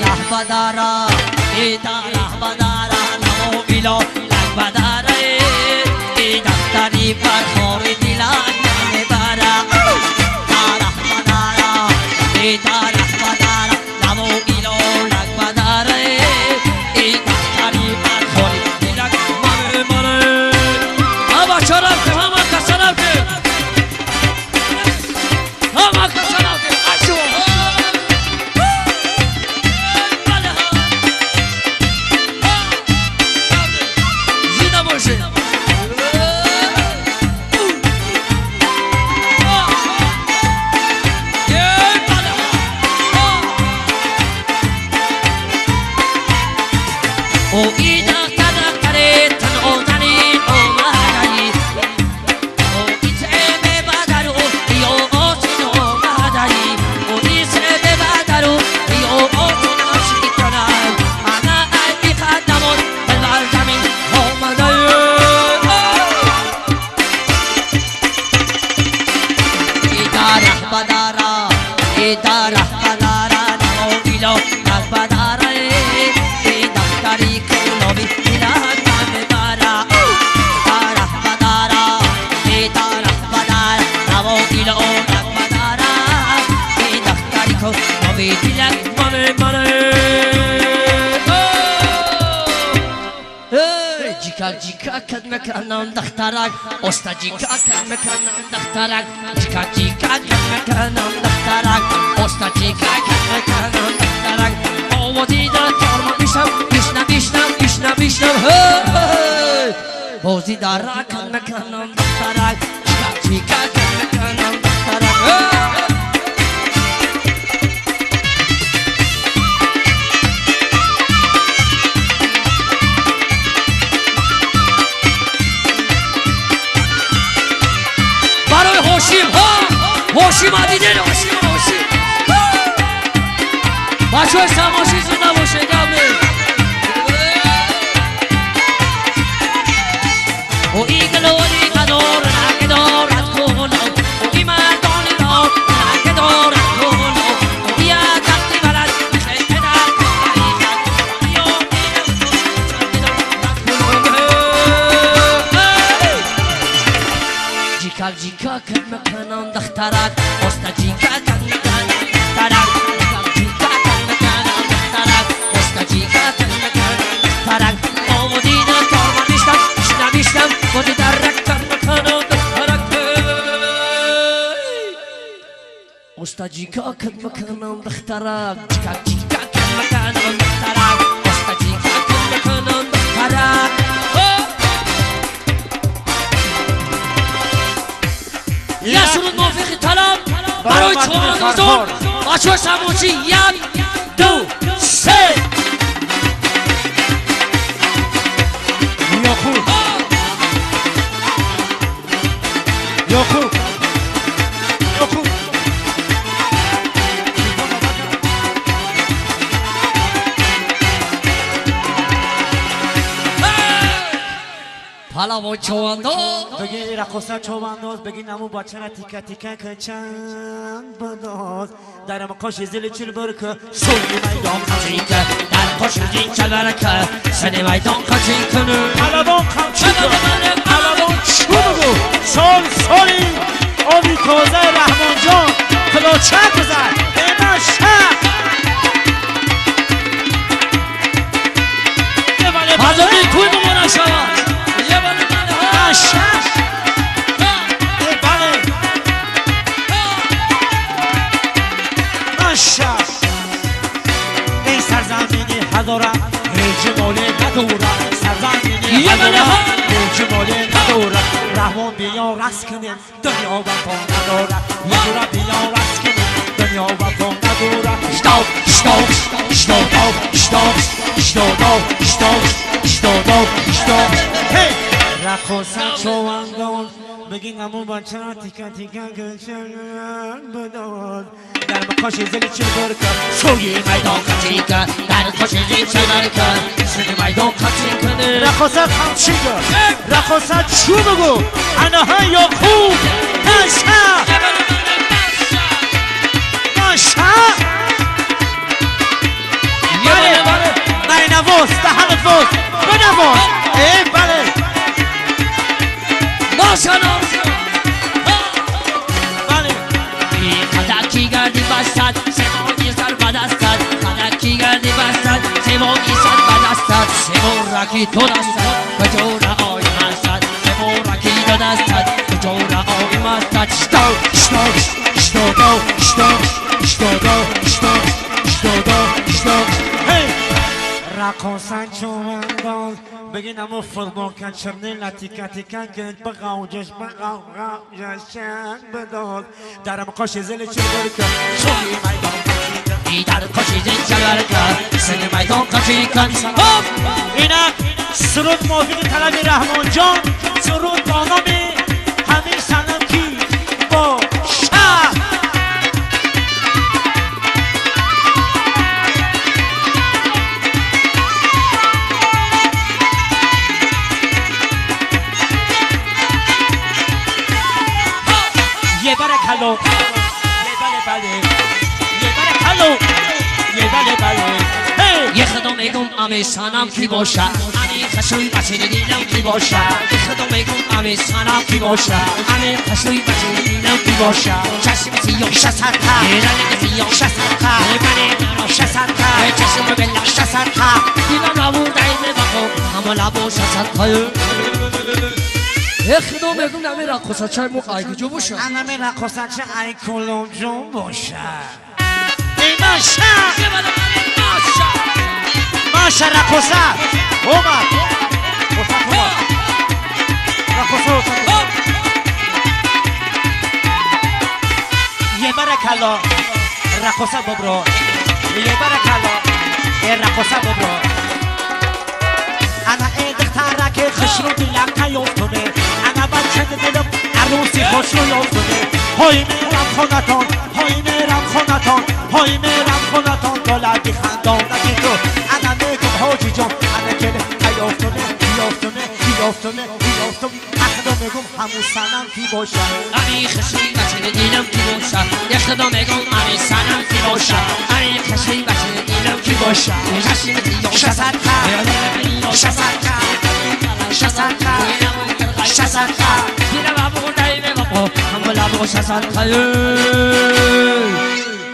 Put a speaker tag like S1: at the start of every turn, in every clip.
S1: رهبدارا ایتا رهبدارا نمو بیلو لگبداره ای دفتری برخور دیلان نمیبارا تا رهبدارا ایتا رهبدارا نمو بیلو لگبداره ای دفتری برخور دیلان نمیباره آبا چرا که همه کسرم که همه کسرم که اشو او ایدا کدکره تن اوزنی اومدایی او ایسه ببادرو یو اوسینو مادایی او ایسه ببادرو یو اوسینو شیکنای انا ای خدمون بلال زمین اومدایی ایدا رهبدارا ایدا رهبدارا نمو بیلو رهبدارا دفتری کلوبی دیلان نمیبارا تا رهبدارا ایتا رهبدارا نمو بیلو رهبدارا ای دفتری کلوبی دیلان نمیبارا جیکا جیکا کد میکنم دخترک استا جیکا کد میکنم دخترک جیکا جیکا کد میکنم دخترک استا جیکا کد میکنم دخترک آوازی دا کارما میشم بیشنم بازی دا را کد میکنم دخترک جیکا جیکا کد میکنم دخترک هوشیم آدیدین هوشیم بچه های سماشی زنده باشه گمله او ای گلوانی قدار نگدار از کولو او ای مردانی دار نگدار از کولو او ای تختی بلد خیلی در جیکا جیکا کد مکنم دخترک استا جیکا کد مکنم دخترک جیکا کد مکنم دخترک استا جیکا کد مکنم دخترک آمودی دا کارما بیشتم بودی در رک کد مکنم دخترک استا جیکا کد مکنم دخترک جیکا جیکا کد مکنم دخترک استا جیکا کد مکنم دخترک یا شروع موفقی طلب برای چوان بزرگ بچه سموچی یک دو سه
S2: یا خوب یا خوب یا خوب
S1: حالا با چواندو
S2: بگی رقصه چواندوز بگی نمو بچه را تیکه تیکه که چند بداز در مقاش زل چل برکه سوی میدان خچی که در قاش زل چل برکه سنی میدان خچی کنه علبان خمچی که علبان چو بگو سالی آبی تازه رحمان جان خدا چه گذر اینا شک
S1: حضرتی کوی بمونه شود
S2: این سرزمینی هزارم جمالی ندورم سرزمینی هزارم جمالی ندورم رحمان بیا رس کنیم دنیا وفا ندارم یه جورا بیا رس کنیم دنیا وفا ندارم رقصه چواندون بگین همون بچه را تیکه تیکه گلشن بداد در مقاش زل چه برکن سوی میدان خچی کن در مقاش زل چه برکن سوی میدان خچی کنه رقصه خمچی کن رقصه چو بگو انها یا خوب نشه
S1: سیمونی صد بدستد سیمورکی تو دستد کجور آی مستد سیمورکی تو دستد کجور آی مستد شتو شتو شتو دو شتو شتو دو شتو شتو دو شتو
S2: رقصن چوبنداز بگین امو فوتبال کن چرنی لطیکه تیکن گنج بقاوجش بقاوجش چند بداز درم قاش زل چی برکن شوی میدان
S1: در کشی زن چلور کن سن میدان کشی کن
S2: اینا سرود موفق طلبی رحمان جان سرود با نام همین سنم کی با شهر یه برکلو یه بله یه برکلو یه بله
S1: یه خدا میگم امیسانم کی باشه امی خشوی بچه دیدم کی باشه یه خدا میگم امیسانم کی باشه امی خشوی بچه دیدم کی باشه چشم سیاه شسرتا ایرانی سیاه شسرتا من شسرتا چشم بلا شسرتا دیدم نبود دایمه بخو همه لبو شسرتا یه خدا میگم نمی رقصه چای مو آیگو باشه
S2: انا می رقصه چه ای کلوم جون باشه ای ماشا
S1: یه بالا ماشا
S2: ماشا رقصه اومد رقصه یه برکلا رقصه ببرو یه برکلا رقصه ببرو انا ای دختره که خشرو دلم تیافتونه انا بچه دلم عروسی خوش رو یافتونه های میرم خونتان های میرم خونتان های میرم خونتان دولتی خندانتی تو انا میگم حاجی جان انا که تیافتونه بیافتونه بیافتونه بیافتونه اخدا میگم همون سنم کی باشه
S1: امی خشوی بچه دیدم کی باشه یه خدا میگم امی سنم کی باشه امی خشوی بچه دیدم کی باشه چشم سیاه شسرتا شسرتا شسرتا شسرتا دیدم ابو دایمه بابا همه لبو شسرتا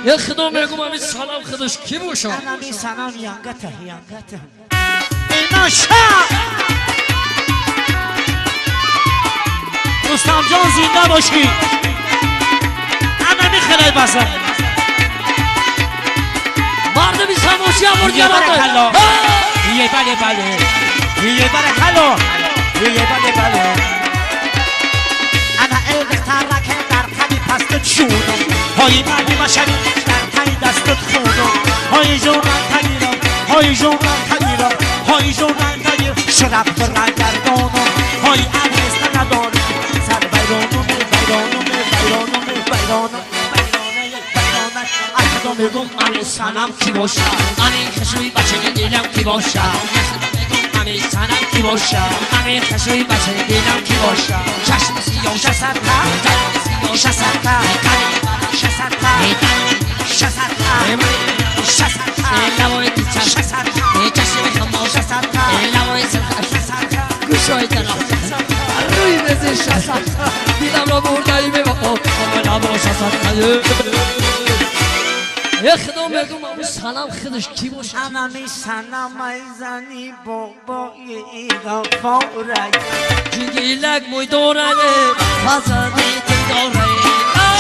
S1: یه خدا میگم امی سلام خودش کی باشه
S2: انا می سنم یانگته یانگته ای ماشا رستم جان زنده باشی انا می خیلی بازم
S1: مرد بی سموشی هم
S2: یه برکلا یه بله بله یه برکلا یه بله بله انا ای دختره که در تنی پستت شونم های مردی مشنی در تنی دستت خونم های جونم تگیرم های جونم تگیرم های جونم تگیر شرف برگردانم های عویست ندارم سر بیرانم بیرانم بیرانم بیرانم اخدا میگم
S1: امی سنم کی باشه امی خشوی بچه دیدم کی باشه امی سنم کی باشه امی خشوی بچه دیدم کی باشه چشم سیاه شسرتا
S2: شسرتا شسرتا شسرتا شسرتا
S1: لبای دیچم چشم خمام لبای سرخم گوشای طرف روی بزیر شسرتا دیدم را بردایی به بابا همه لبا شسرتا یه خدا میگم امی سنم خودش کی باشه
S2: انا می سنم ایزنی بابای ایگا فوره
S1: جگیلک موی داره فضانی تی داره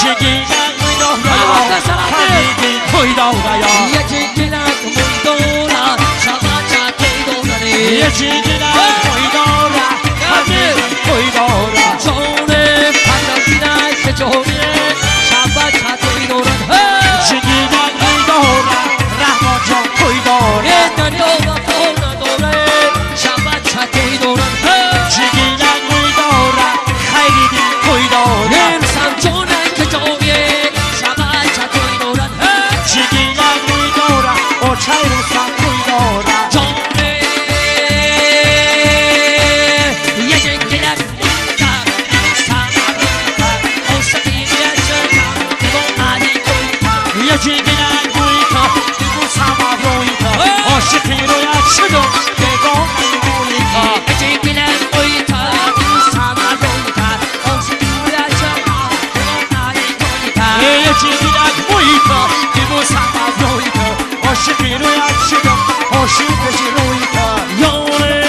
S2: جگیلک موی داره فضانی توی داره
S1: یه جگیلک موی داره شبچه تی داره
S2: یه جگیلک موی داره فضانی توی داره
S1: جونه پندازینه که جونه شبچه تی داره
S2: جگیلک موی داره رحمان جان توی داره
S1: یه دنیا و فون داره شبچه تی داره
S2: جگیلک موی داره خیلی دی توی داره
S1: انسان جونه که جونه شبچه تی داره
S2: جگیلک موی داره او چای روسان توی داره
S1: جونه یه جگیلک موی داره
S2: یه جگیلک موی که دیگو سما روی که عاشقی رویت شدم بگم موی که
S1: جگیلک موی داره سما روی که عاشقی رویت شدم
S2: یه جگیلک موی که دیگو سما روی که عاشقی رویت شدم عاشق بشی روی کار
S1: یاره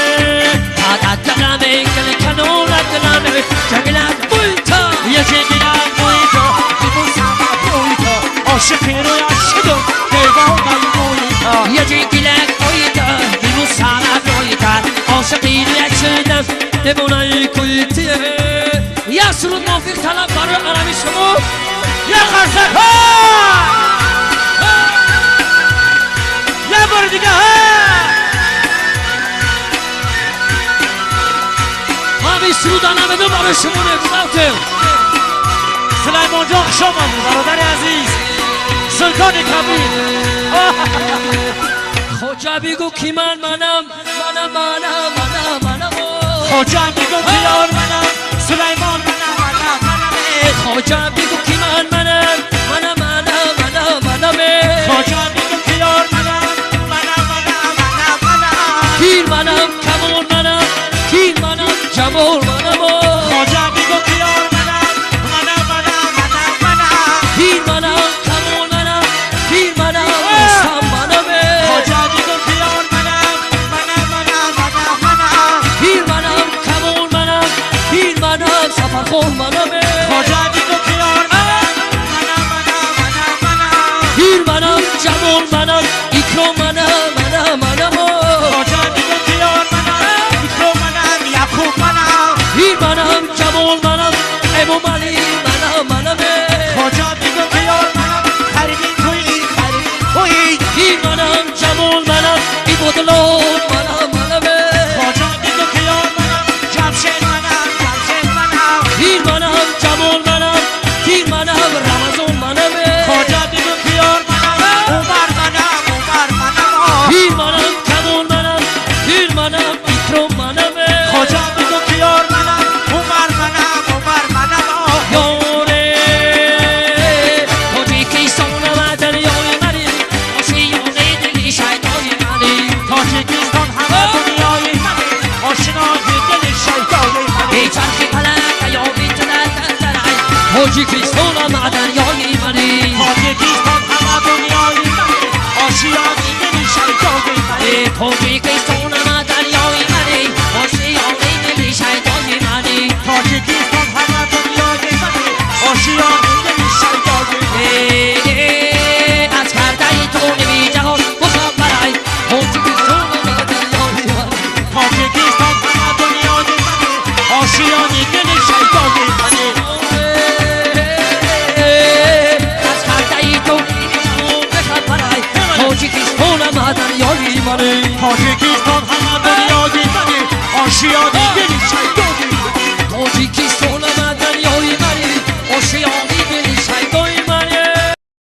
S1: عدد دلم انگل کنارت دلم جنگلت بویتا
S2: یه جنگلت بویتا بیبوسم بویتا عاشقی روی عشقم دیوانه بویتا
S1: یه جنگلت بویتا بیبوسم بویتا عاشقی روی عشقم دیوانه بویتا یا سرود موفق طلب برای عربی شما
S2: یه خرسک یه بار دیگه
S1: همین سرود نمیدون برای شما نگذارتیم
S2: سلیمان جان خوش آمدی برادر عزیز سلطان کبیر
S1: خوجا بگو کی منم
S2: خوجا بگو کی یار منم سلیمان منم
S1: خوجا بگو کی منم
S2: خوجا بگو کی یار منم
S1: پیر منم کمال منم پیر منم جمال منم
S2: خوجا بگو کی یار منم
S1: پیر منم کمال منم پیر منم رستم منم
S2: خوجا بگو کی یار منم
S1: پیر منم کمال منم پیر منم سفرخور منم
S2: خوجا بگو کی یار
S1: پیر منم جمال منم اکرام منم
S2: خوجا بگو کی یار اکرام منم یعقوب منم
S1: پیر منم جمال منم امام علی منم
S2: خوجا بگو کی یار خریدی تویی
S1: پیر منم جمال منم عبادالله منم
S2: خوجا بگو کی یار جمشید منم
S1: پیر منم جمال منم پیر منم رمضان منم
S2: خوجا بگو کی یار عمر منم
S1: پیر منم کمال منم پیر منم اکرام منم
S2: خوجا بگو کی یار عمر منم
S1: یاره تاجیکستان دریای منی آشیانه دلی شیطان منی
S2: تاجیکستان همه دنیای منی آشنای دل شیطان منی
S1: ای چرخی پلک یا بیتنت درعی تاجیکستان دریای منی
S2: تاجیکستان همه دنیای منی آشنای دل شیطان منی
S1: تاجیکستان دریای منی آشیانه دلی شیطان منی
S2: تاجیکستان همه دنیای منی آشنای دل شیطان منی
S1: از کرده تو نمی جهان مخبرای تاجیکستان دریای منی
S2: تاجیکستان همه دنیای منی آشنای دل شیطان منی
S1: از کرده تو نمی جهان مخبرای تاجیکستان دریای منی
S2: تاجیکستان همه دنیای منی آشیانه دل شیطان منی
S1: تاجیکستان